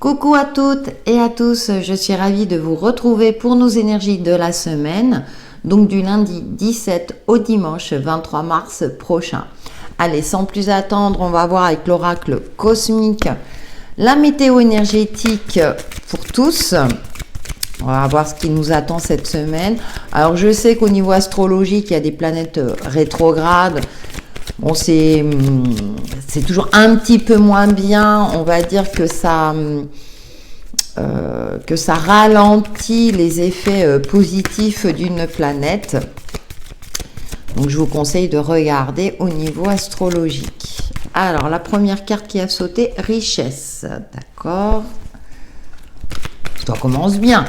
Coucou à toutes et à tous, je suis ravie de vous retrouver pour nos énergies de la semaine, donc du lundi 17 au dimanche 23 mars prochain. Allez, sans plus attendre, on va voir avec l'oracle cosmique la météo énergétique pour tous. On va voir ce qui nous attend cette semaine. Alors je sais qu'au niveau astrologique, il y a des planètes rétrogrades. Bon, c'est toujours un petit peu moins bien. On va dire que ça ralentit les effets positifs d'une planète. Donc, je vous conseille de regarder au niveau astrologique. Alors, la première carte qui a sauté, richesse. D'accord. Ça commence bien.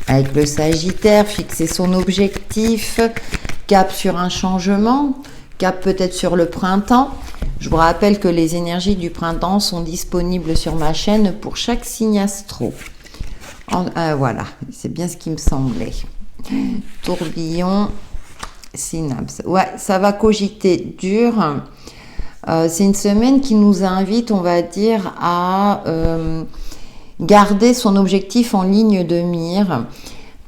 Avec le Sagittaire, fixer son objectif, cap sur un changement. Cap peut-être sur le printemps. Je vous rappelle que les énergies du printemps sont disponibles sur ma chaîne pour chaque signe astro. Voilà, c'est bien ce qui me semblait. Tourbillon, synapse. Ouais, ça va cogiter dur. C'est une semaine qui nous invite, on va dire, à garder son objectif en ligne de mire.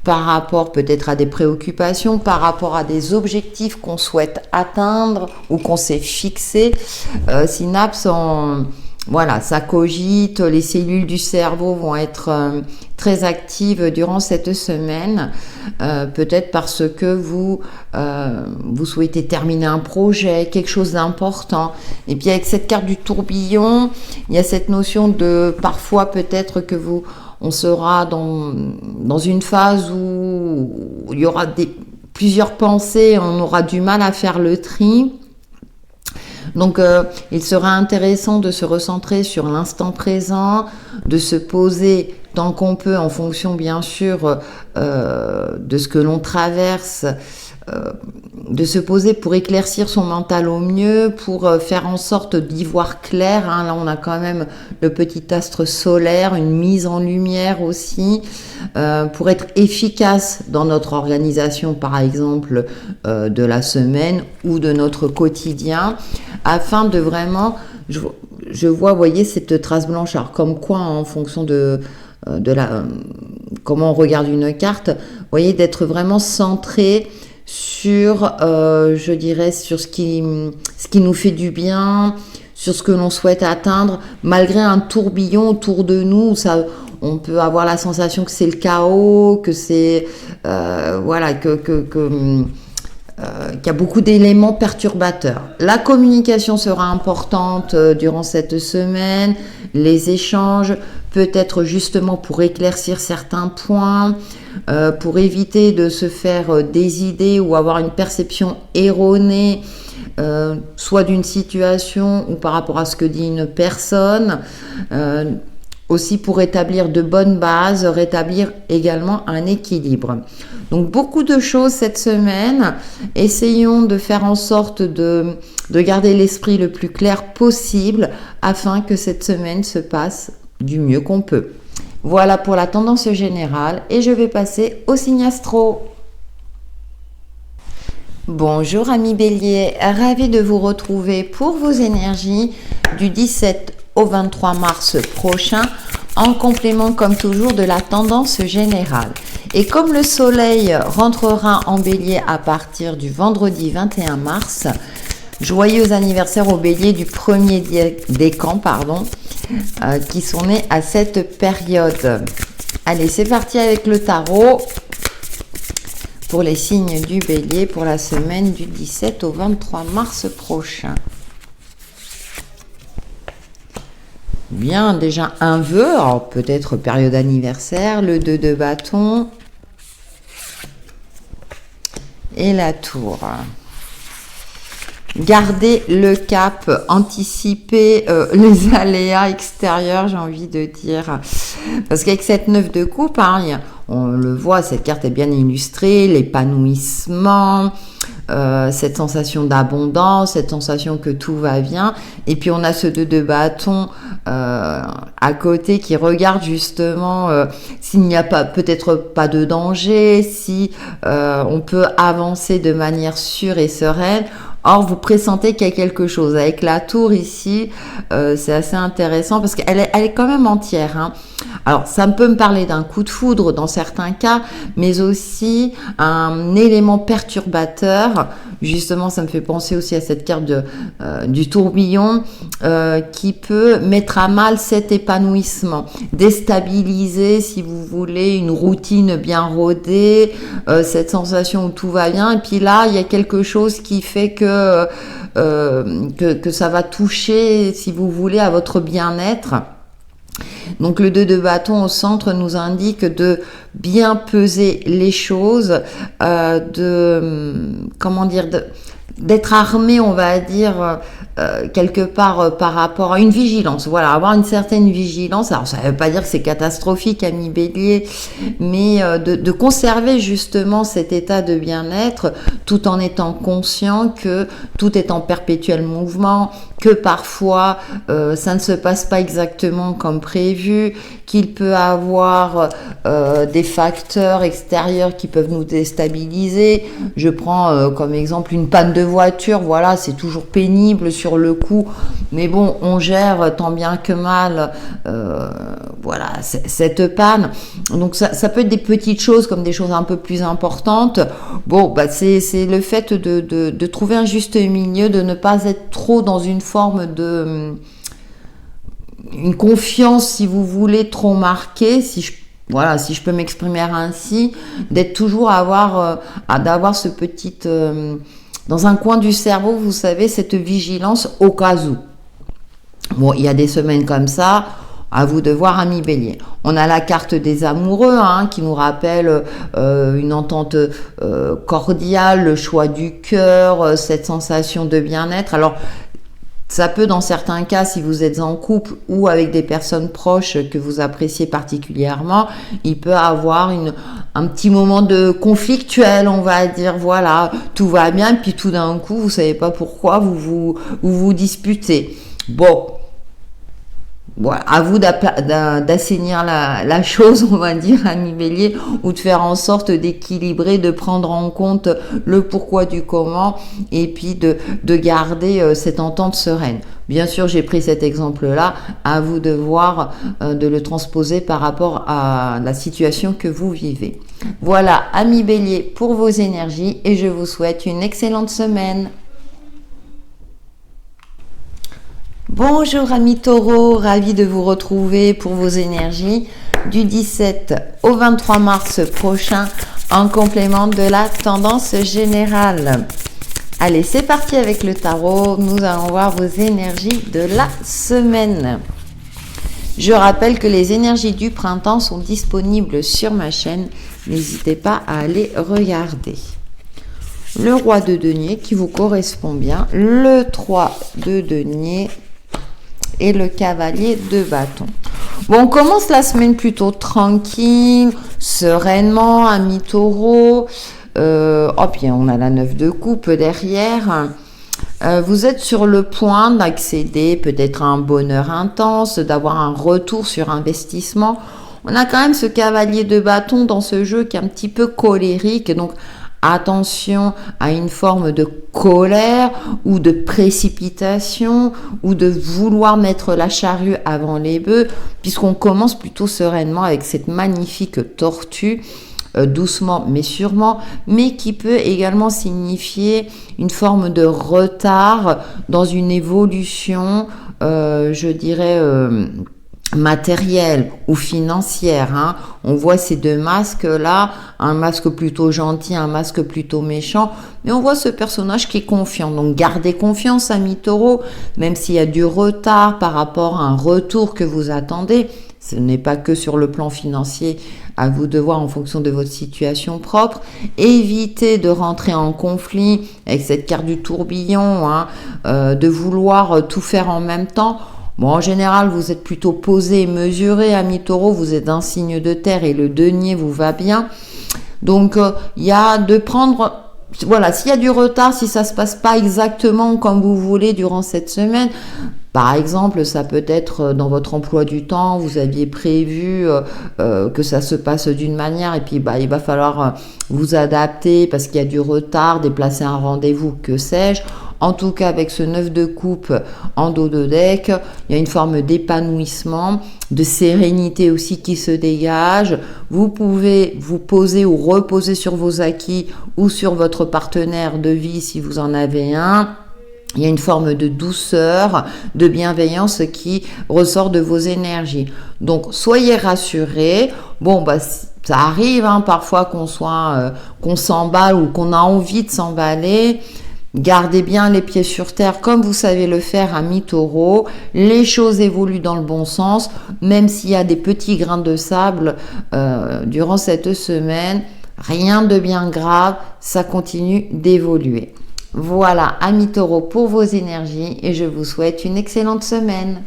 Par rapport peut-être à des préoccupations, par rapport à des objectifs qu'on souhaite atteindre ou qu'on s'est fixé. Synapse, voilà, ça cogite, les cellules du cerveau vont être très actives durant cette semaine, peut-être parce que vous souhaitez terminer un projet, quelque chose d'important. Et puis avec cette carte du tourbillon, il y a cette notion de parfois peut-être que on sera dans une phase où il y aura plusieurs pensées, on aura du mal à faire le tri. Donc, il sera intéressant de se recentrer sur l'instant présent, de se poser tant qu'on peut en fonction, bien sûr, de ce que l'on traverse, de se poser pour éclaircir son mental au mieux, pour faire en sorte d'y voir clair. Hein. Là, on a quand même le petit astre solaire, une mise en lumière aussi, pour être efficace dans notre organisation, par exemple, de la semaine ou de notre quotidien, afin de vraiment, je vois, vous voyez, cette trace blanche. Alors, comme quoi, en fonction de comment on regarde une carte, vous voyez, d'être vraiment centré sur, je dirais, sur ce qui nous fait du bien, sur ce que l'on souhaite atteindre, malgré un tourbillon autour de nous. On peut avoir la sensation que c'est le chaos, que c'est, voilà, qu'il y a beaucoup d'éléments perturbateurs. La communication sera importante durant cette semaine, les échanges, peut-être justement pour éclaircir certains points, pour éviter de se faire des idées ou avoir une perception erronée, soit d'une situation ou par rapport à ce que dit une personne, aussi pour établir de bonnes bases, rétablir également un équilibre. Donc beaucoup de choses cette semaine. Essayons de faire en sorte de garder l'esprit le plus clair possible afin que cette semaine se passe du mieux qu'on peut. Voilà pour la tendance générale et je vais passer au signe astro. Bonjour amis Bélier, ravi de vous retrouver pour vos énergies du 17 au 23 mars prochain, en complément comme toujours de la tendance générale. Et comme le soleil rentrera en Bélier à partir du vendredi 21 mars, joyeux anniversaire aux Béliers du premier décan, qui sont nés à cette période. Allez, c'est parti avec le tarot pour les signes du Bélier pour la semaine du 17 au 23 mars prochain. Bien, déjà un vœu, alors peut-être période anniversaire, le 2 de bâton et la tour. Gardez le cap, anticipez les aléas extérieurs, j'ai envie de dire. Parce qu'avec cette 9 de coupe, on le voit, cette carte est bien illustrée, l'épanouissement, cette sensation d'abondance, cette sensation que tout va bien. Et puis on a ce 2 de bâton à côté qui regarde justement s'il n'y a peut-être pas de danger, si on peut avancer de manière sûre et sereine. Or, vous pressentez qu'il y a quelque chose. Avec la tour ici, c'est assez intéressant parce qu'elle est quand même entière. Hein. Alors, ça peut me parler d'un coup de foudre dans certains cas, mais aussi un élément perturbateur. Justement, ça me fait penser aussi à cette carte du tourbillon qui peut mettre à mal cet épanouissement, déstabiliser, si vous voulez, une routine bien rodée, cette sensation où tout va bien. Et puis là, il y a quelque chose qui fait que ça va toucher, si vous voulez, à votre bien-être. Donc le 2 de bâton au centre nous indique de bien peser les choses, d'être armé, on va dire, quelque part par rapport à une vigilance. Voilà, avoir une certaine vigilance. Alors ça ne veut pas dire que c'est catastrophique, ami Bélier, mais de conserver justement cet état de bien-être tout en étant conscient que tout est en perpétuel mouvement, que parfois ça ne se passe pas exactement comme prévu, qu'il peut avoir des facteurs extérieurs qui peuvent nous déstabiliser. Je prends comme exemple une panne de voiture, voilà, c'est toujours pénible sur le coup, mais bon, on gère tant bien que mal voilà, cette panne. Donc ça peut être des petites choses comme des choses un peu plus importantes. Bon, bah c'est le fait de trouver un juste milieu, de ne pas être trop dans une forme de une confiance, si vous voulez, trop marquée, si je peux m'exprimer ainsi, d'être toujours d'avoir ce petit dans un coin du cerveau, vous savez, cette vigilance au cas où. Bon, il y a des semaines comme ça, à vous de voir, ami Bélier. On a la carte des amoureux qui nous rappelle une entente cordiale, le choix du cœur, cette sensation de bien-être. Alors, ça peut, dans certains cas, si vous êtes en couple ou avec des personnes proches que vous appréciez particulièrement, il peut avoir un petit moment de conflictuel, on va dire, voilà, tout va bien, puis tout d'un coup, vous savez pas pourquoi, vous disputez. Bon. Voilà, à vous d'assainir la chose, on va dire, ami Bélier, ou de faire en sorte d'équilibrer, de prendre en compte le pourquoi du comment, et puis de garder cette entente sereine. Bien sûr, j'ai pris cet exemple-là, à vous de voir, de le transposer par rapport à la situation que vous vivez. Voilà, ami Bélier, pour vos énergies, et je vous souhaite une excellente semaine. Bonjour amis taureaux, ravi de vous retrouver pour vos énergies du 17 au 23 mars prochain en complément de la tendance générale. Allez, c'est parti avec le tarot, nous allons voir vos énergies de la semaine. Je rappelle que les énergies du printemps sont disponibles sur ma chaîne, n'hésitez pas à aller regarder. Le roi de denier qui vous correspond bien, le 3 de denier et le cavalier de bâton. Bon, on commence la semaine plutôt tranquille, sereinement, amis taureaux. Puis on a la 9 de coupe derrière. Vous êtes sur le point d'accéder peut-être à un bonheur intense, d'avoir un retour sur investissement. On a quand même ce cavalier de bâton dans ce jeu qui est un petit peu colérique, donc attention à une forme de colère ou de précipitation ou de vouloir mettre la charrue avant les bœufs, puisqu'on commence plutôt sereinement avec cette magnifique tortue, doucement mais sûrement, mais qui peut également signifier une forme de retard dans une évolution, je dirais matérielle ou financière. On voit ces deux masques là, un masque plutôt gentil, un masque plutôt méchant, mais on voit ce personnage qui est confiant. Donc gardez confiance, amis taureaux, même s'il y a du retard par rapport à un retour que vous attendez. Ce n'est pas que sur le plan financier, à vous de voir en fonction de votre situation propre. Évitez de rentrer en conflit avec cette carte du tourbillon, de vouloir tout faire en même temps. Bon, en général, vous êtes plutôt posé et mesuré, amis taureaux, vous êtes un signe de terre et le denier vous va bien. Donc, il y a de prendre, voilà, s'il y a du retard, si ça se passe pas exactement comme vous voulez durant cette semaine, par exemple, ça peut être dans votre emploi du temps, vous aviez prévu que ça se passe d'une manière et puis il va falloir vous adapter parce qu'il y a du retard, déplacer un rendez-vous, que sais-je. En tout cas, avec ce 9 de coupe en dos de deck, il y a une forme d'épanouissement, de sérénité aussi qui se dégage. Vous pouvez vous poser ou reposer sur vos acquis ou sur votre partenaire de vie si vous en avez un. Il y a une forme de douceur, de bienveillance qui ressort de vos énergies. Donc, soyez rassurés. Bon, ça arrive parfois qu'on s'emballe ou qu'on a envie de s'emballer. Gardez bien les pieds sur terre comme vous savez le faire, amis taureaux. Les choses évoluent dans le bon sens, même s'il y a des petits grains de sable durant cette semaine. Rien de bien grave, ça continue d'évoluer. Voilà, amis taureaux, pour vos énergies et je vous souhaite une excellente semaine.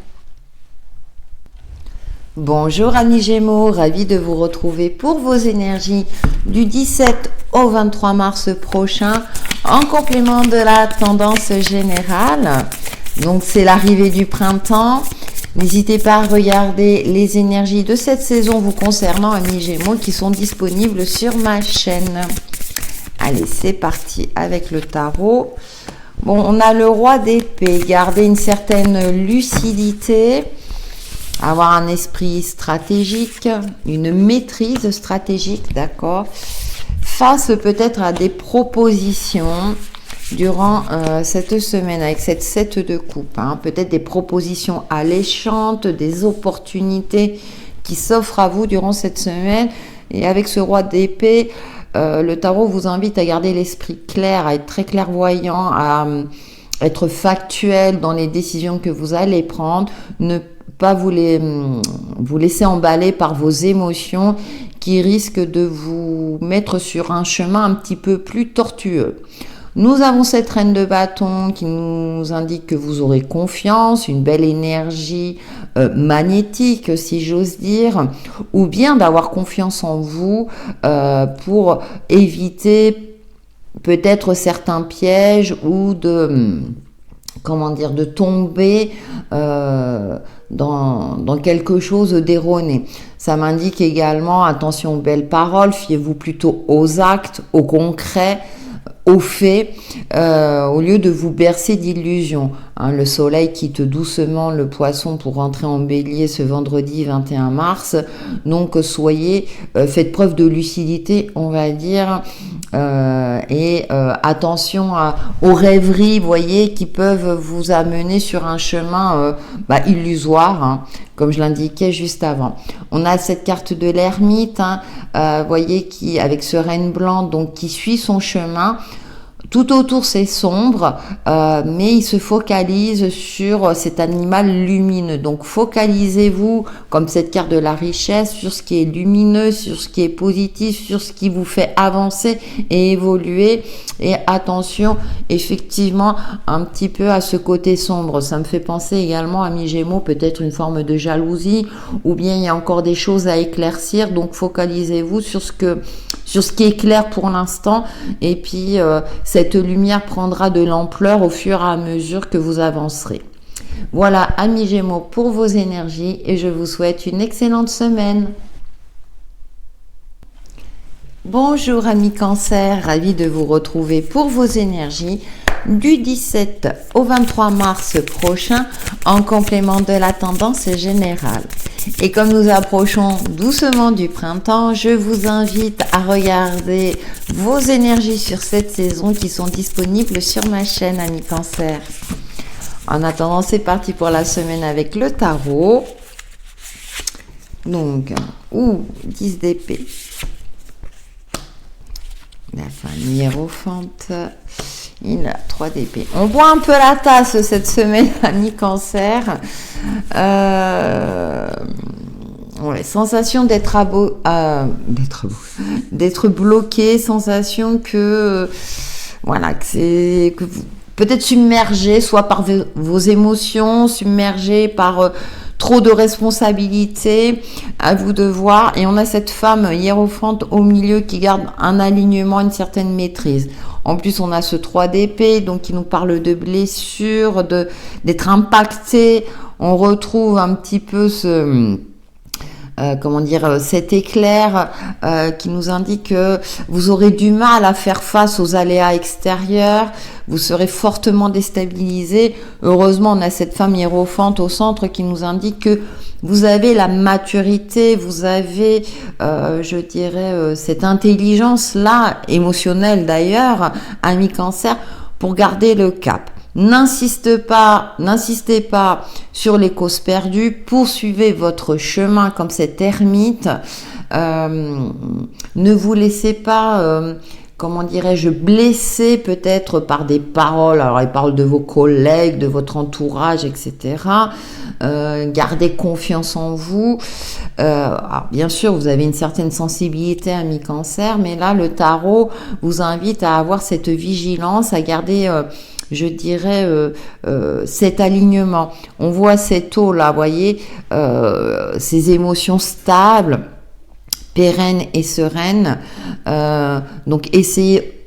Bonjour amis Gémeaux, ravi de vous retrouver pour vos énergies du 17 au 23 mars prochain en complément de la tendance générale. Donc c'est l'arrivée du printemps. N'hésitez pas à regarder les énergies de cette saison vous concernant, amis Gémeaux, qui sont disponibles sur ma chaîne. Allez, c'est parti avec le tarot. Bon, on a le roi d'épée. Garder une certaine lucidité, avoir un esprit stratégique, une maîtrise stratégique, d'accord, face peut-être à des propositions durant cette semaine avec cette 7 de coupe. Peut-être des propositions alléchantes, des opportunités qui s'offrent à vous durant cette semaine. Et avec ce roi d'épée, le tarot vous invite à garder l'esprit clair, à être très clairvoyant, à être factuel dans les décisions que vous allez prendre, ne pas vous laisser emballer par vos émotions qui risquent de vous mettre sur un chemin un petit peu plus tortueux. Nous avons cette reine de bâton qui nous indique que vous aurez confiance, une belle énergie magnétique, si j'ose dire, ou bien d'avoir confiance en vous pour éviter peut-être certains pièges ou de tomber dans quelque chose d'erroné. Ça m'indique également, attention aux belles paroles, fiez-vous plutôt aux actes, au concret, aux faits, au lieu de vous bercer d'illusions. Le soleil quitte doucement le poisson pour rentrer en bélier ce vendredi 21 mars. Donc faites preuve de lucidité, on va dire, et attention aux rêveries, voyez, qui peuvent vous amener sur un chemin illusoire, comme je l'indiquais juste avant. On a cette carte de l'ermite, voyez, qui avec ce renne blanc, donc qui suit son chemin. Tout autour c'est sombre, mais il se focalise sur cet animal lumineux. Donc focalisez-vous, comme cette carte de la richesse, sur ce qui est lumineux, sur ce qui est positif, sur ce qui vous fait avancer et évoluer. Et attention, effectivement, un petit peu à ce côté sombre. Ça me fait penser également, amis Gémeaux, peut-être une forme de jalousie, ou bien il y a encore des choses à éclaircir. Donc focalisez-vous sur ce qui est clair pour l'instant, et puis cette lumière prendra de l'ampleur au fur et à mesure que vous avancerez. Voilà, amis Gémeaux, pour vos énergies, et je vous souhaite une excellente semaine. Bonjour amis Cancer, ravi de vous retrouver pour vos énergies du 17 au 23 mars prochain en complément de la tendance générale. Et comme nous approchons doucement du printemps, je vous invite à regarder vos énergies sur cette saison qui sont disponibles sur ma chaîne, amis Cancer. En attendant, c'est parti pour la semaine avec le tarot. Donc, 10 d'épée. La femme hiérophante. Il a 3 d'épée. On voit un peu la tasse cette semaine, amis Cancer. Sensation d'être bloqué, sensation que vous peut-être submergé, soit par vos émotions, submergé par trop de responsabilités, à vous de voir. Et on a cette femme hiérophante au milieu qui garde un alignement, une certaine maîtrise. En plus, on a ce 3 d'épée, donc qui nous parle de blessures, d'être impacté. On retrouve un petit peu comment dire, cet éclair qui nous indique que vous aurez du mal à faire face aux aléas extérieurs, vous serez fortement déstabilisé. Heureusement, on a cette femme hiérophante au centre qui nous indique que vous avez la maturité, vous avez, je dirais, cette intelligence-là, émotionnelle d'ailleurs, ami Cancer, pour garder le cap. N'insistez pas sur les causes perdues, poursuivez votre chemin comme cet ermite, ne vous laissez pas, comment dirais-je, blesser peut-être par des paroles, alors les paroles de vos collègues, de votre entourage, etc. Gardez confiance en vous. Alors bien sûr, vous avez une certaine sensibilité, ami Cancer, mais là, le tarot vous invite à avoir cette vigilance, à garder... je dirais cet alignement. On voit cette eau là, vous voyez, ces émotions stables, pérennes et sereines. Donc essayez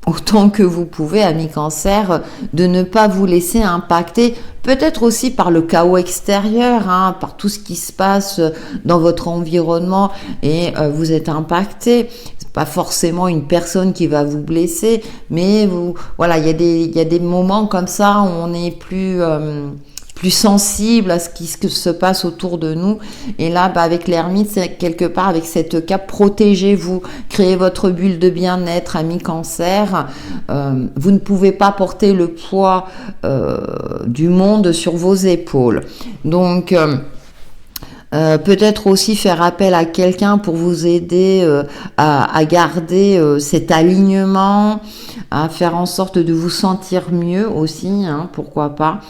autant que vous pouvez, ami Cancer, de ne pas vous laisser impacter, peut-être aussi par le chaos extérieur, hein, par tout ce qui se passe dans votre environnement et vous êtes impacté. C'est pas forcément une personne qui va vous blesser, mais vous, voilà, il y a des moments comme ça où on est plus sensible à ce qui se passe autour de nous. Et là, avec l'ermite, c'est quelque part avec cette cape, protégez-vous, créez votre bulle de bien-être, ami Cancer. Vous ne pouvez pas porter le poids du monde sur vos épaules. Donc, peut-être aussi faire appel à quelqu'un pour vous aider à garder cet alignement, à faire en sorte de vous sentir mieux aussi, hein, pourquoi pas.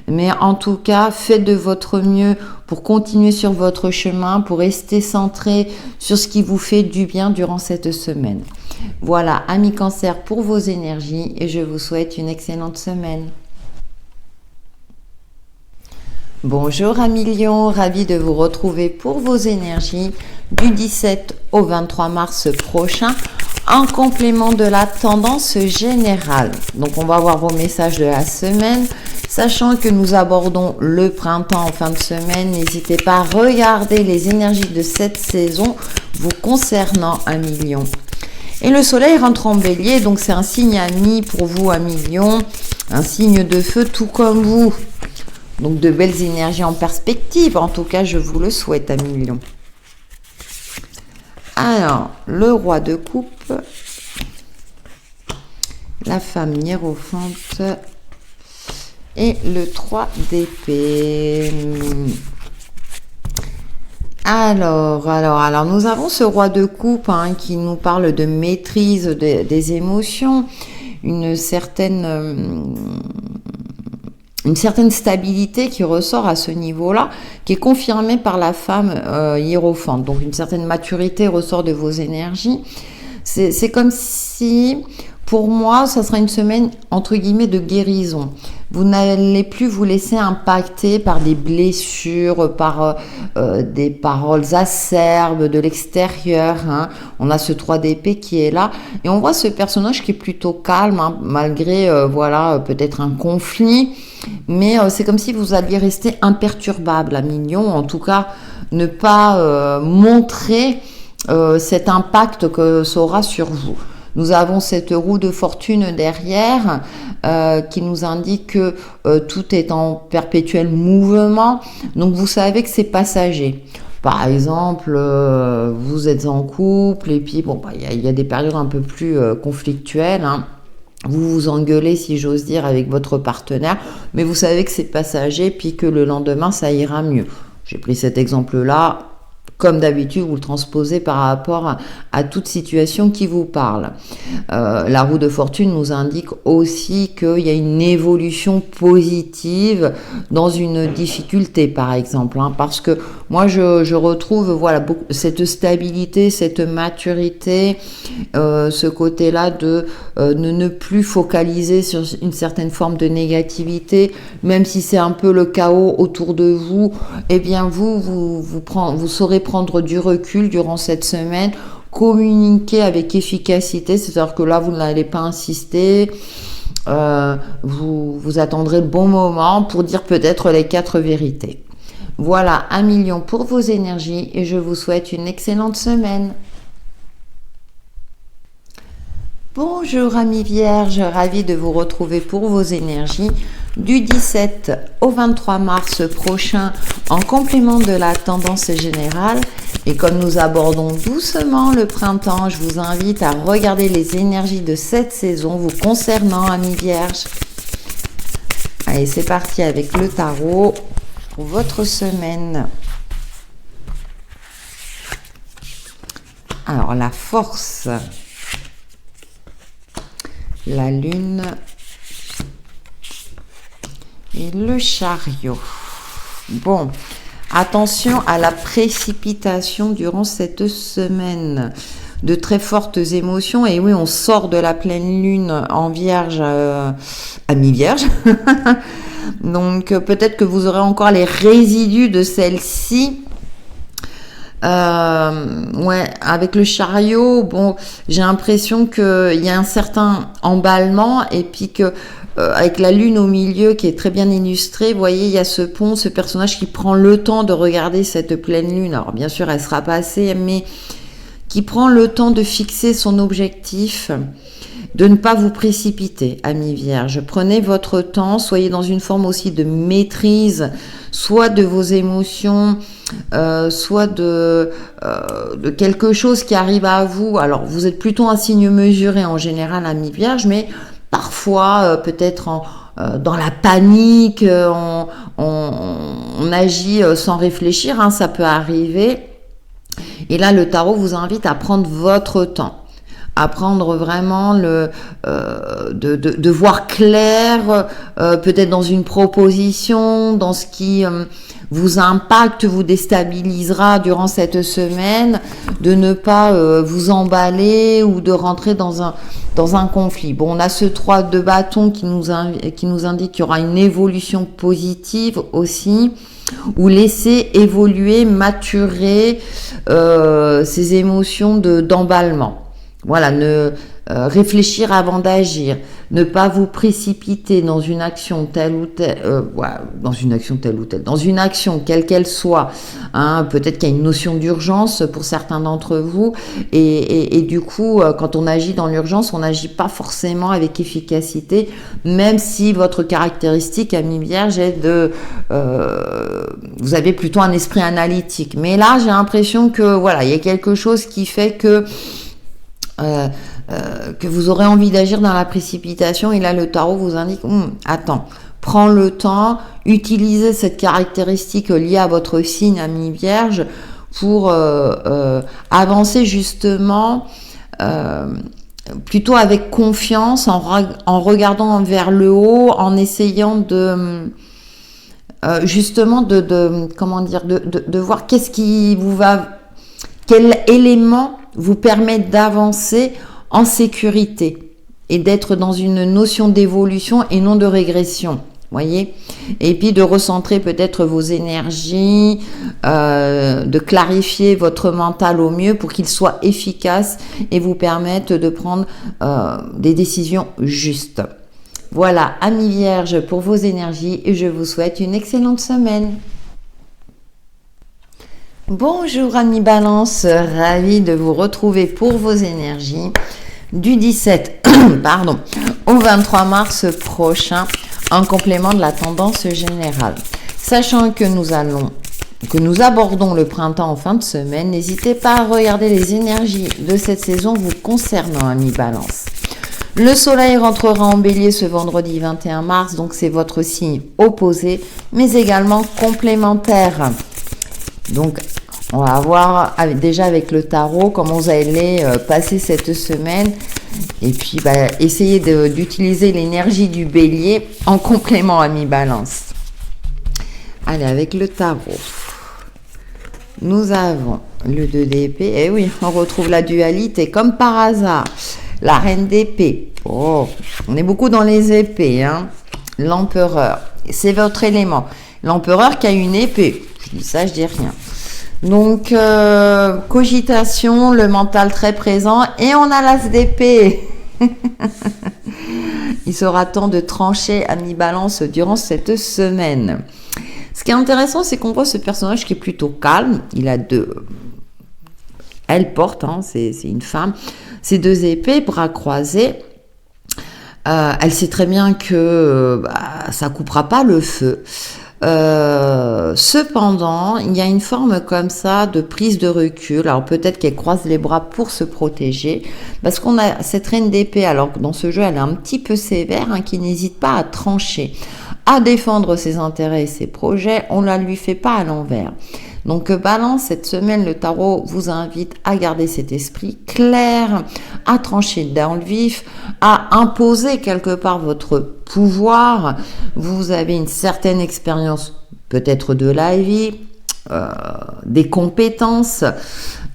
Mais en tout cas, faites de votre mieux pour continuer sur votre chemin, pour rester centré sur ce qui vous fait du bien durant cette semaine. Voilà, amis Cancer, pour vos énergies et je vous souhaite une excellente semaine. Bonjour amis Lions, ravi de vous retrouver pour vos énergies du 17 au 23 mars prochain en complément de la tendance générale. Donc on va voir vos messages de la semaine, sachant que nous abordons le printemps en fin de semaine. N'hésitez pas à regarder les énergies de cette saison vous concernant, amis Lions. Et le soleil rentre en bélier, donc c'est un signe ami pour vous, amis Lions, un signe de feu tout comme vous. Donc de belles énergies en perspective, en tout cas je vous le souhaite, amis Lions. Alors, le roi de coupe, la femme hiérophante et le 3 d'épée. Alors, nous avons ce roi de coupe hein, qui nous parle de maîtrise des émotions, une certaine stabilité qui ressort à ce niveau-là, qui est confirmée par la femme hiérophante. Donc une certaine maturité ressort de vos énergies. C'est comme si, pour moi, ça sera une semaine, entre guillemets, de guérison. Vous n'allez plus vous laisser impacter par des blessures, par des paroles acerbes de l'extérieur. Hein. On a ce 3 d'épée qui est là. Et on voit ce personnage qui est plutôt calme, hein, malgré, peut-être un conflit. Mais c'est comme si vous alliez rester imperturbable, à Lions. En tout cas, ne pas montrer cet impact que ça aura sur vous. Nous avons cette roue de fortune derrière qui nous indique que tout est en perpétuel mouvement. Donc vous savez que c'est passager. Par exemple, vous êtes en couple et puis y a des périodes un peu plus conflictuelles. Hein. Vous vous engueulez, si j'ose dire, avec votre partenaire, mais vous savez que c'est passager puis que le lendemain ça ira mieux. J'ai pris cet exemple-là. Comme d'habitude, vous le transposez par rapport à toute situation qui vous parle. La roue de fortune nous indique aussi qu'il y a une évolution positive dans une difficulté, par exemple. Hein, parce que moi, je retrouve cette stabilité, cette maturité, ce côté-là de ne plus focaliser sur une certaine forme de négativité, même si c'est un peu le chaos autour de vous. Eh bien, vous saurez prendre du recul durant cette semaine, communiquer avec efficacité, c'est-à-dire que là vous n'allez pas insister, vous attendrez le bon moment pour dire peut-être les 4 vérités. Voilà, 1 million pour vos énergies et je vous souhaite une excellente semaine. Bonjour amis vierges, ravi de vous retrouver pour vos énergies du 17 au 23 mars prochain en complément de la tendance générale. Et comme nous abordons doucement le printemps, je vous invite à regarder les énergies de cette saison vous concernant amis vierges. Allez, c'est parti avec le tarot pour votre semaine. Alors la force, la lune et le chariot. Bon, attention à la précipitation durant cette semaine. De très fortes émotions. Et oui, on sort de la pleine lune en vierge à mi-vierge. Donc peut-être que vous aurez encore les résidus de celle-ci. Ouais, avec le chariot, bon, j'ai l'impression qu'il y a un certain emballement et puis que avec la lune au milieu qui est très bien illustrée, vous voyez, il y a ce pont, ce personnage qui prend le temps de regarder cette pleine lune. Alors bien sûr, elle sera passée, mais qui prend le temps de fixer son objectif, de ne pas vous précipiter, amis vierges. Prenez votre temps, soyez dans une forme aussi de maîtrise, soit de vos émotions, soit de quelque chose qui arrive à vous. Alors, vous êtes plutôt un signe mesuré en général, amis vierges, mais parfois, peut-être dans la panique, on agit sans réfléchir, hein, ça peut arriver. Et là, le tarot vous invite à prendre votre temps, à prendre vraiment de voir clair, peut-être dans une proposition, dans ce qui vous impacte, vous déstabilisera durant cette semaine, de ne pas vous emballer ou de rentrer dans un conflit. Bon, on a ce 3 de bâton qui nous indique qu'il y aura une évolution positive aussi, ou laisser évoluer, maturer ces émotions d'emballement. Voilà, réfléchir avant d'agir, ne pas vous précipiter dans une action telle ou telle, dans une action quelle qu'elle soit. Hein, peut-être qu'il y a une notion d'urgence pour certains d'entre vous, et du coup, quand on agit dans l'urgence, on n'agit pas forcément avec efficacité, même si votre caractéristique, amis vierge, est vous avez plutôt un esprit analytique. Mais là, j'ai l'impression que voilà, il y a quelque chose qui fait que vous aurez envie d'agir dans la précipitation, et là le tarot vous indique attends, prends le temps, utilisez cette caractéristique liée à votre signe, ami vierge, pour avancer justement plutôt avec confiance, en regardant vers le haut, en essayant de justement de voir quel élément vous permet d'avancer en sécurité et d'être dans une notion d'évolution et non de régression, voyez. Et puis de recentrer peut-être vos énergies, de clarifier votre mental au mieux pour qu'il soit efficace et vous permette de prendre des décisions justes. Voilà, amis vierges, pour vos énergies, et je vous souhaite une excellente semaine. Bonjour amis balance, ravi de vous retrouver pour vos énergies du 17 au 23 mars prochain en complément de la tendance générale. Sachant que nous abordons le printemps en fin de semaine, n'hésitez pas à regarder les énergies de cette saison vous concernant, amis balance. Le soleil rentrera en bélier ce vendredi 21 mars, donc c'est votre signe opposé, mais également complémentaire. Donc, on va voir déjà avec le tarot comment vous allez passer cette semaine. Et puis, essayez d'utiliser l'énergie du bélier en complément, amis balance. Allez, avec le tarot, nous avons le 2 d'épée. Et oui, on retrouve la dualité comme par hasard. La reine d'épée. Oh, on est beaucoup dans les épées, hein. L'empereur, c'est votre élément. L'empereur qui a une épée. Je dis ça, je dis rien. Donc, cogitation, le mental très présent, et on a l'as d'épée. Il sera temps de trancher, amis balance, durant cette semaine. Ce qui est intéressant, c'est qu'on voit ce personnage qui est plutôt calme. Il a elle porte, hein, c'est une femme, ses 2 épées, bras croisés. Elle sait très bien que ça coupera pas le feu. Cependant, il y a une forme comme ça de prise de recul. Alors peut-être qu'elle croise les bras pour se protéger, parce qu'on a cette reine d'épée. Alors dans ce jeu, elle est un petit peu sévère, hein, qui n'hésite pas à trancher, à défendre ses intérêts et ses projets. On ne la lui fait pas à l'envers. Donc Balance, cette semaine, le tarot vous invite à garder cet esprit clair, à trancher dans le vif, à imposer quelque part votre pouvoir. Vous avez une certaine expérience, peut-être de la vie, des compétences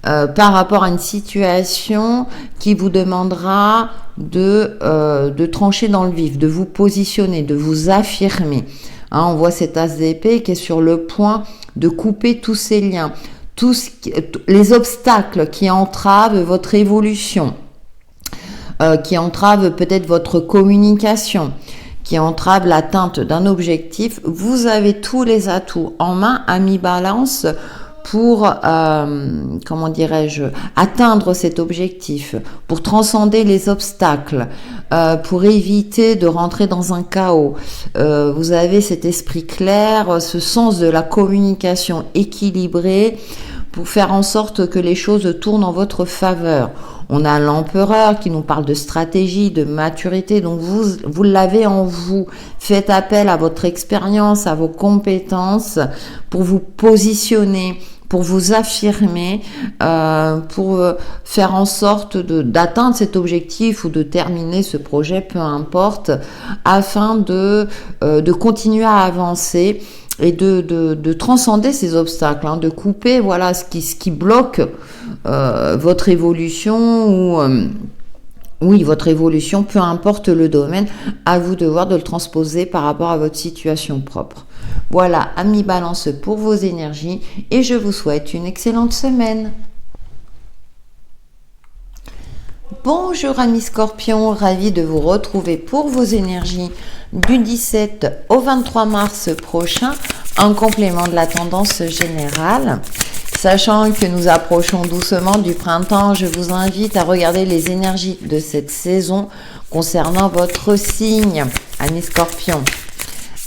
par rapport à une situation qui vous demandera de trancher dans le vif, de vous positionner, de vous affirmer. Hein, on voit cet as d'épée qui est sur le point de couper tous ces liens, les obstacles qui entravent votre évolution, qui entravent peut-être votre communication, qui entravent l'atteinte d'un objectif. Vous avez tous les atouts en main, ami Balance, pour, comment dirais-je, atteindre cet objectif, pour transcender les obstacles, pour éviter de rentrer dans un chaos. Vous avez cet esprit clair, ce sens de la communication équilibrée pour faire en sorte que les choses tournent en votre faveur. On a l'empereur qui nous parle de stratégie, de maturité, donc vous l'avez en vous. Faites appel à votre expérience, à vos compétences pour vous positionner, pour vous affirmer, pour faire en sorte d'atteindre cet objectif ou de terminer ce projet, peu importe, afin de continuer à avancer et de transcender ces obstacles, hein, de couper voilà ce qui bloque votre évolution ou oui, votre évolution, peu importe le domaine, à vous de voir de le transposer par rapport à votre situation propre. Voilà, amis Balance, pour vos énergies et je vous souhaite une excellente semaine. Bonjour amis Scorpions, ravi de vous retrouver pour vos énergies du 17 au 23 mars prochain en complément de la tendance générale. Sachant que nous approchons doucement du printemps, je vous invite à regarder les énergies de cette saison concernant votre signe, amis Scorpions.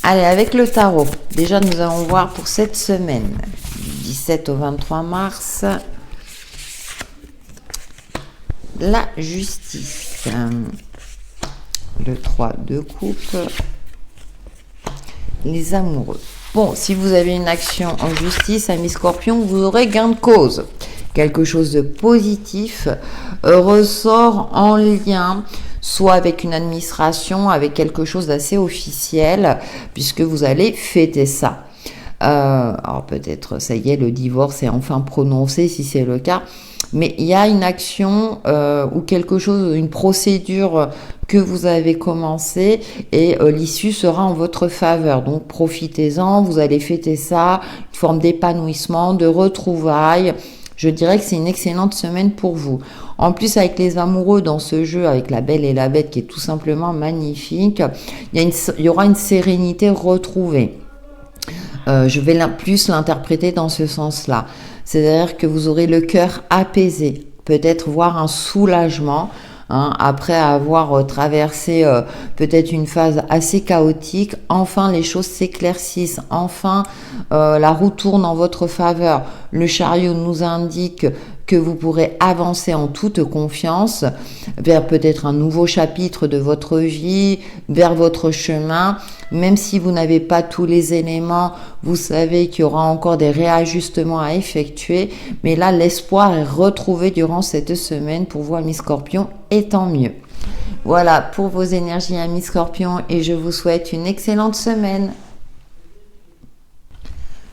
Allez, avec le tarot, déjà nous allons voir pour cette semaine, du 17 au 23 mars, la justice, le 3 de coupe, les amoureux. Bon, si vous avez une action en justice, amis Scorpions, vous aurez gain de cause. Quelque chose de positif ressort en lien, soit avec une administration, avec quelque chose d'assez officiel, puisque vous allez fêter ça. Alors peut-être, ça y est, le divorce est enfin prononcé, si c'est le cas. Mais il y a une action ou quelque chose, une procédure que vous avez commencé et l'issue sera en votre faveur. Donc profitez-en, vous allez fêter ça, une forme d'épanouissement, de retrouvailles. Je dirais que c'est une excellente semaine pour vous. En plus, avec les amoureux dans ce jeu, avec la Belle et la Bête qui est tout simplement magnifique, il y aura une sérénité retrouvée. Je vais plus l'interpréter dans ce sens-là. C'est-à-dire que vous aurez le cœur apaisé, peut-être voir un soulagement, hein, après avoir traversé peut-être une phase assez chaotique. Enfin, les choses s'éclaircissent. Enfin, la roue tourne en votre faveur. Le chariot nous indique que vous pourrez avancer en toute confiance vers peut-être un nouveau chapitre de votre vie, vers votre chemin. Même si vous n'avez pas tous les éléments, vous savez qu'il y aura encore des réajustements à effectuer. Mais là, l'espoir est retrouvé durant cette semaine pour vous, amis Scorpions, et tant mieux. Voilà pour vos énergies, amis Scorpions, et je vous souhaite une excellente semaine.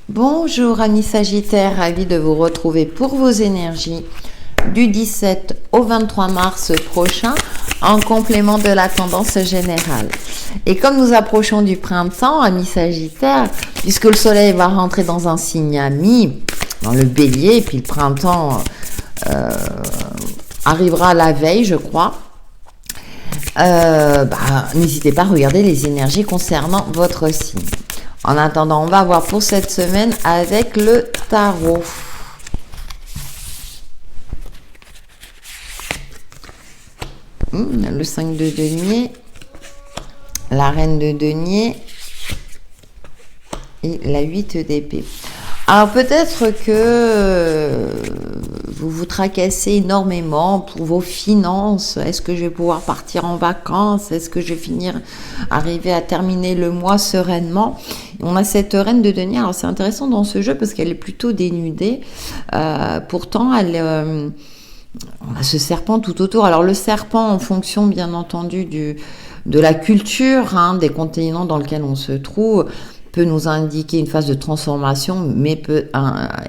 Bonjour amis Sagittaires, ravi de vous retrouver pour vos énergies du 17 au 23 mars prochain en complément de la tendance générale. Et comme nous approchons du printemps, amis Sagittaires, puisque le soleil va rentrer dans un signe ami, dans le bélier, et puis le printemps arrivera la veille, je crois, n'hésitez pas à regarder les énergies concernant votre signe. En attendant, on va voir pour cette semaine avec le tarot. Le 5 de denier, la reine de denier et la 8 d'épée. Alors peut-être que vous vous tracassez énormément pour vos finances. Est-ce que je vais pouvoir partir en vacances? Est-ce que je vais arriver à terminer le mois sereinement? On a cette reine de denier. Alors c'est intéressant dans ce jeu parce qu'elle est plutôt dénudée. Pourtant, on a ce serpent tout autour. Alors le serpent, en fonction bien entendu de la culture, des continents dans lesquels on se trouve, peut nous indiquer une phase de transformation, mais peut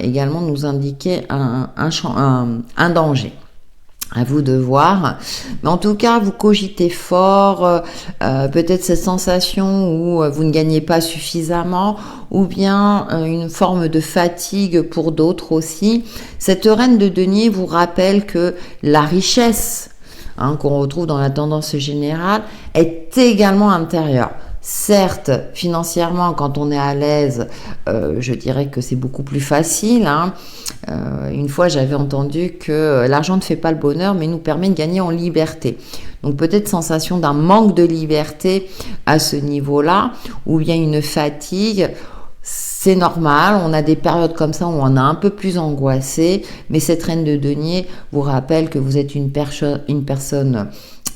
également nous indiquer un danger. À vous de voir. Mais en tout cas, vous cogitez fort, peut-être cette sensation où vous ne gagnez pas suffisamment, ou bien une forme de fatigue pour d'autres aussi. Cette reine de denier vous rappelle que la richesse qu'on retrouve dans la tendance générale est également intérieure. Certes, financièrement, quand on est à l'aise, je dirais que c'est beaucoup plus facile. Une fois, j'avais entendu que l'argent ne fait pas le bonheur, mais nous permet de gagner en liberté. Donc peut-être sensation d'un manque de liberté à ce niveau-là, ou bien une fatigue. C'est normal, on a des périodes comme ça où on est un peu plus angoissé, mais cette reine de denier vous rappelle que vous êtes une personne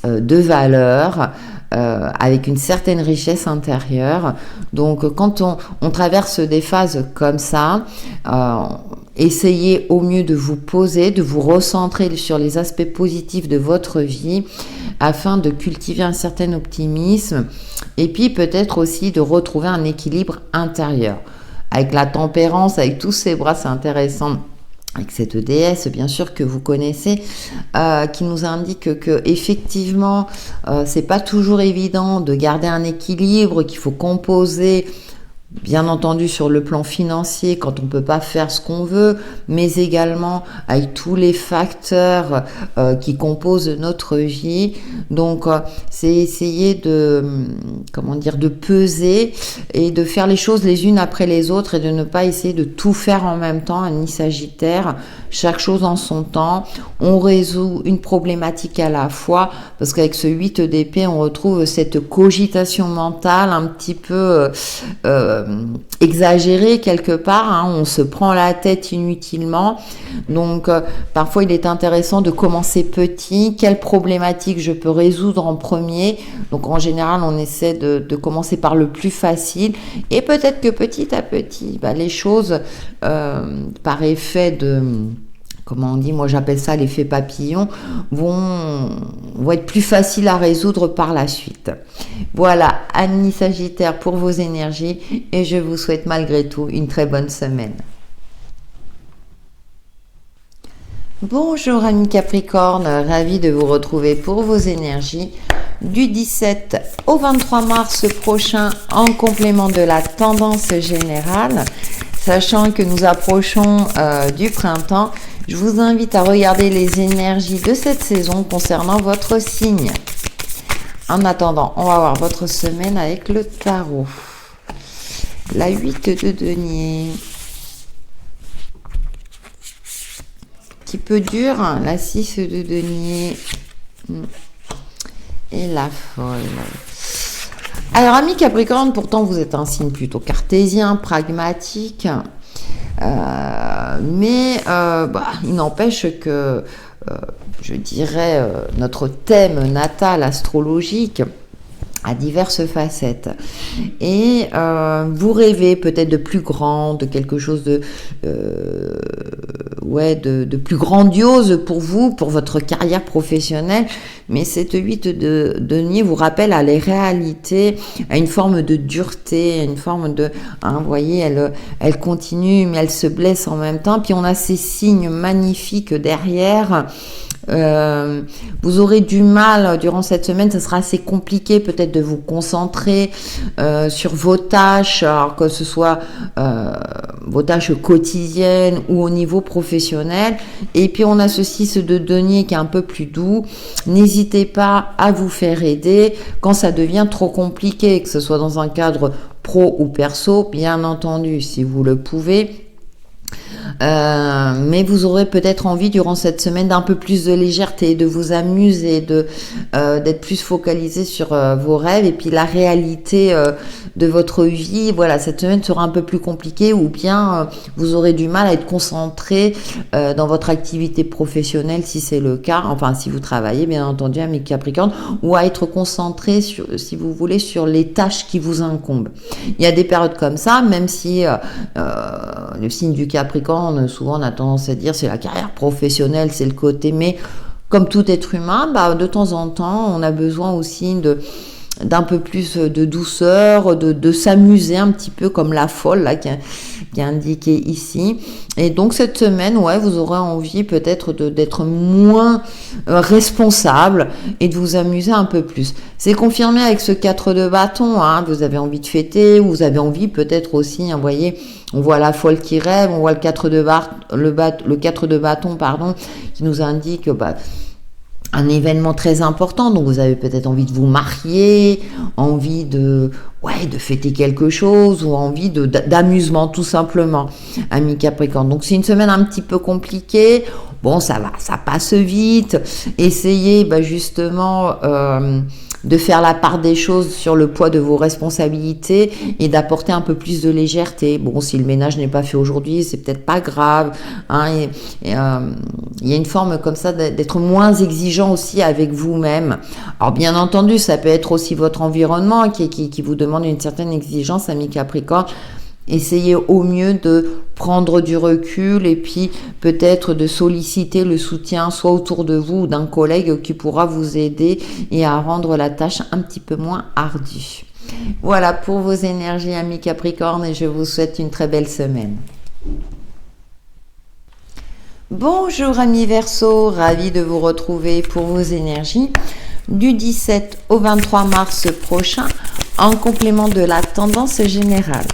de valeur, avec une certaine richesse intérieure. Donc quand on traverse des phases comme ça, essayez au mieux de vous poser, de vous recentrer sur les aspects positifs de votre vie afin de cultiver un certain optimisme et puis peut-être aussi de retrouver un équilibre intérieur. Avec la tempérance, avec tous ces bras, c'est intéressant. Avec cette déesse, bien sûr, que vous connaissez, qui nous indique que effectivement, c'est pas toujours évident de garder un équilibre, qu'il faut composer, bien entendu sur le plan financier quand on peut pas faire ce qu'on veut, mais également avec tous les facteurs qui composent notre vie. Donc c'est essayer de peser et de faire les choses les unes après les autres et de ne pas essayer de tout faire en même temps, ni Sagittaire, chaque chose en son temps. On résout une problématique à la fois parce qu'avec ce 8 d'épée, on retrouve cette cogitation mentale un petit peu exagéré quelque part, on se prend la tête inutilement. Donc parfois il est intéressant de commencer petit. Quelle problématique je peux résoudre en premier? Donc en général on essaie de commencer par le plus facile et peut-être que petit à petit les choses par effet de... Comment on dit, moi j'appelle ça l'effet papillon, vont être plus faciles à résoudre par la suite. Voilà, Amis Sagittaire pour vos énergies et je vous souhaite malgré tout une très bonne semaine. Bonjour amis Capricorne, ravi de vous retrouver pour vos énergies du 17 au 23 mars prochain en complément de la tendance générale. Sachant que nous approchons du printemps, je vous invite à regarder les énergies de cette saison concernant votre signe. En attendant, on va voir votre semaine avec le tarot. La 8 de denier. Un petit peu dur, la 6 de denier. Et la folle. Alors, amis Capricorne, pourtant vous êtes un signe plutôt cartésien, pragmatique, mais il n'empêche que, je dirais, notre thème natal astrologique a diverses facettes. Et vous rêvez peut-être de plus grand, de quelque chose de plus grandiose pour vous, pour votre carrière professionnelle. Mais cette 8 de denier vous rappelle à les réalités, à une forme de dureté, à une forme de... vous voyez, elle continue, mais elle se blesse en même temps. Puis on a ces signes magnifiques derrière. Vous aurez du mal durant cette semaine, ça sera assez compliqué peut-être de vous concentrer sur vos tâches, alors que ce soit vos tâches quotidiennes ou au niveau professionnel. Et puis on a ce 6 de denier qui est un peu plus doux. N'hésitez pas à vous faire aider quand ça devient trop compliqué, que ce soit dans un cadre pro ou perso, bien entendu, si vous le pouvez. Mais vous aurez peut-être envie durant cette semaine d'un peu plus de légèreté, de vous amuser, d'être plus focalisé sur vos rêves et puis la réalité de votre vie. Voilà, cette semaine sera un peu plus compliquée ou bien vous aurez du mal à être concentré dans votre activité professionnelle si c'est le cas, enfin si vous travaillez bien entendu ami Capricorne, ou à être concentré sur, si vous voulez, sur les tâches qui vous incombent. Il y a des périodes comme ça, même si le signe du Capricorne, souvent on a tendance à dire c'est la carrière professionnelle, c'est le côté, mais comme tout être humain, de temps en temps on a besoin aussi d'un peu plus de douceur, de s'amuser un petit peu comme la folle là, qui est indiquée ici. Et donc cette semaine, ouais, vous aurez envie peut-être d'être moins responsable et de vous amuser un peu plus. C'est confirmé avec ce 4 de bâton, hein, vous avez envie de fêter, vous avez envie peut-être aussi, hein, vous voyez, on voit la folle qui rêve, on voit le 4 de bâton, pardon, qui nous indique un événement très important, donc vous avez peut-être envie de vous marier, envie de fêter quelque chose ou envie d'amusement tout simplement, ami Capricorne. Donc c'est une semaine un petit peu compliquée. Bon, ça va, ça passe vite. Essayez justement de faire la part des choses sur le poids de vos responsabilités et d'apporter un peu plus de légèreté. Bon, si le ménage n'est pas fait aujourd'hui, c'est peut-être pas grave. Hein, il y a une forme comme ça d'être moins exigeant aussi avec vous-même. Alors bien entendu, ça peut être aussi votre environnement qui vous demande une certaine exigence, ami Capricorne. Essayez au mieux de prendre du recul et puis peut-être de solliciter le soutien soit autour de vous ou d'un collègue qui pourra vous aider et à rendre la tâche un petit peu moins ardue. Voilà pour vos énergies, amis Capricorne, et je vous souhaite une très belle semaine. Bonjour amis Verseau, ravi de vous retrouver pour vos énergies du 17 au 23 mars prochain en complément de la tendance générale.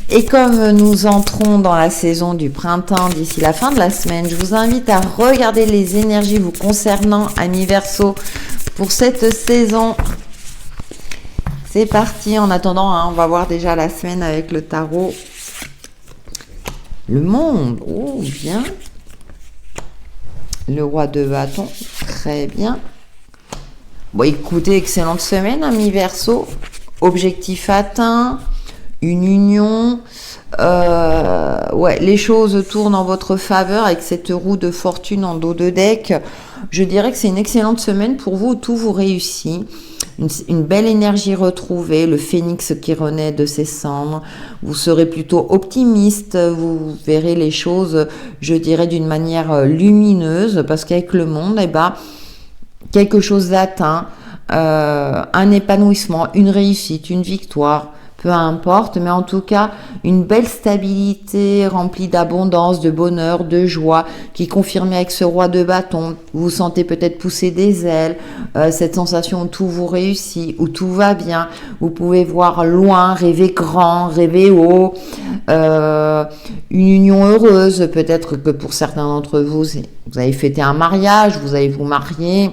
Et comme nous entrons dans la saison du printemps d'ici la fin de la semaine, je vous invite à regarder les énergies vous concernant, amis Verseau, pour cette saison. C'est parti. En attendant, on va voir déjà la semaine avec le tarot. Le monde. Oh, bien. Le roi de bâton. Très bien. Bon, écoutez, excellente semaine, amis Verseau. Objectif atteint. Une union, les choses tournent en votre faveur avec cette roue de fortune en dos de deck. Je dirais que c'est une excellente semaine pour vous où tout vous réussit. Une belle énergie retrouvée, le phénix qui renaît de ses cendres. Vous serez plutôt optimiste, vous verrez les choses, je dirais, d'une manière lumineuse, parce qu'avec le monde, quelque chose d'atteint, un épanouissement, une réussite, une victoire. Peu importe, mais en tout cas, une belle stabilité remplie d'abondance, de bonheur, de joie, qui est confirmée avec ce roi de bâton. Vous sentez peut-être pousser des ailes, cette sensation où tout vous réussit, où tout va bien. Vous pouvez voir loin, rêver grand, rêver haut. Une union heureuse, peut-être que pour certains d'entre vous, vous avez fêté un mariage, vous allez vous marier.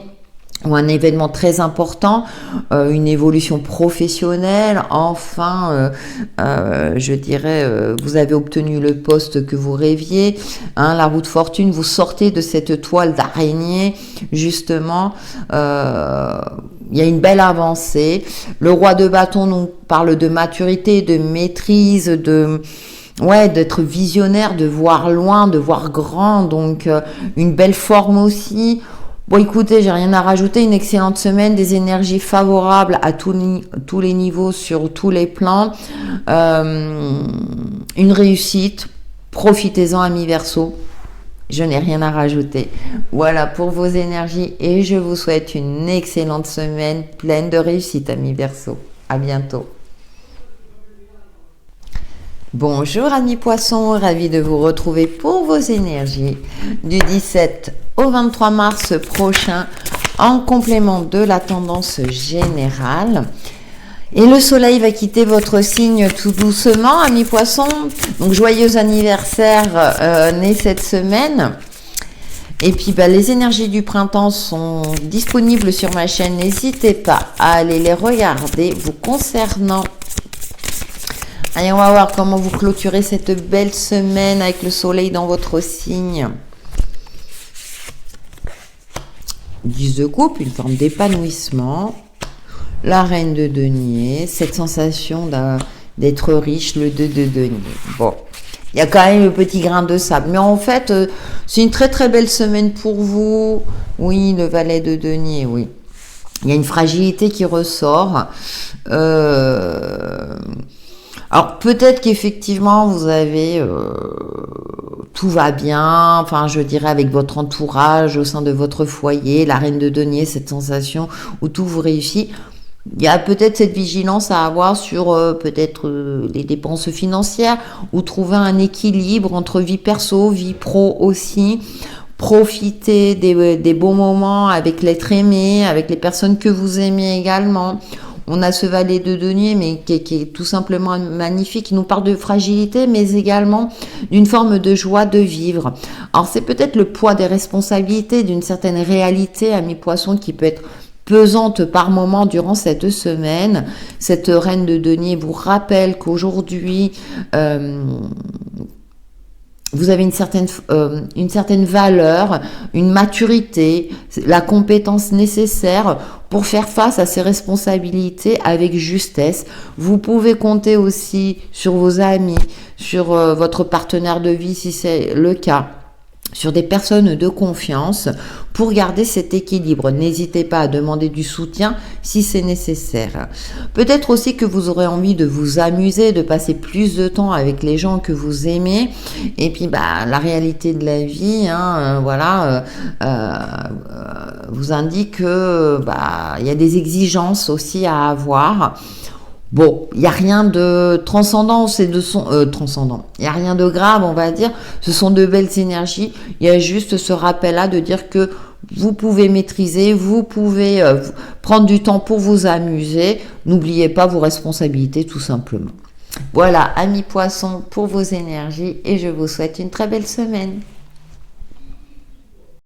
Ou un événement très important, une évolution professionnelle, enfin, je dirais, vous avez obtenu le poste que vous rêviez, la roue de fortune, vous sortez de cette toile d'araignée, justement, il y a une belle avancée. Le roi de bâton nous parle de maturité, de maîtrise, d'être visionnaire, de voir loin, de voir grand, donc une belle forme aussi. Bon, écoutez, j'ai rien à rajouter, une excellente semaine, des énergies favorables à tous les niveaux, sur tous les plans, une réussite, profitez-en, amis Verseau, je n'ai rien à rajouter. Voilà pour vos énergies et je vous souhaite une excellente semaine pleine de réussite, amis Verseau. À bientôt. Bonjour amis Poissons, ravi de vous retrouver pour vos énergies du 17 au 23 mars prochain en complément de la tendance générale. Et le soleil va quitter votre signe tout doucement, amis Poissons. Donc joyeux anniversaire né cette semaine. Et puis les énergies du printemps sont disponibles sur ma chaîne. N'hésitez pas à aller les regarder vous concernant. Allez, on va voir comment vous clôturez cette belle semaine avec le soleil dans votre signe. 10 de coupe, une forme d'épanouissement. La reine de denier, cette sensation d'être riche, le 2 de denier. Bon, il y a quand même le petit grain de sable. Mais en fait, c'est une très très belle semaine pour vous. Oui, le valet de denier, oui. Il y a une fragilité qui ressort. Alors peut-être qu'effectivement vous avez tout va bien, enfin je dirais avec votre entourage au sein de votre foyer, la reine de denier, cette sensation où tout vous réussit. Il y a peut-être cette vigilance à avoir sur peut-être les dépenses financières ou trouver un équilibre entre vie perso, vie pro aussi. Profiter des bons moments avec l'être aimé, avec les personnes que vous aimez également. On a ce valet de denier, mais qui est tout simplement magnifique, qui nous parle de fragilité, mais également d'une forme de joie de vivre. Alors c'est peut-être le poids des responsabilités, d'une certaine réalité, amis poissons, qui peut être pesante par moment durant cette semaine. Cette reine de denier vous rappelle qu'aujourd'hui, vous avez une certaine valeur, une maturité, la compétence nécessaire pour faire face à ces responsabilités avec justesse. Vous pouvez compter aussi sur vos amis, sur votre partenaire de vie si c'est le cas, sur des personnes de confiance pour garder cet équilibre. N'hésitez pas à demander du soutien si c'est nécessaire. Peut-être aussi que vous aurez envie de vous amuser, de passer plus de temps avec les gens que vous aimez. Et puis la réalité de la vie, vous indique que il y a des exigences aussi à avoir. Bon, il n'y a rien de transcendant, transcendant. Il n'y a rien de grave, on va dire. Ce sont de belles énergies. Il y a juste ce rappel-là de dire que vous pouvez maîtriser, vous pouvez prendre du temps pour vous amuser. N'oubliez pas vos responsabilités, tout simplement. Voilà, amis poissons, pour vos énergies et je vous souhaite une très belle semaine.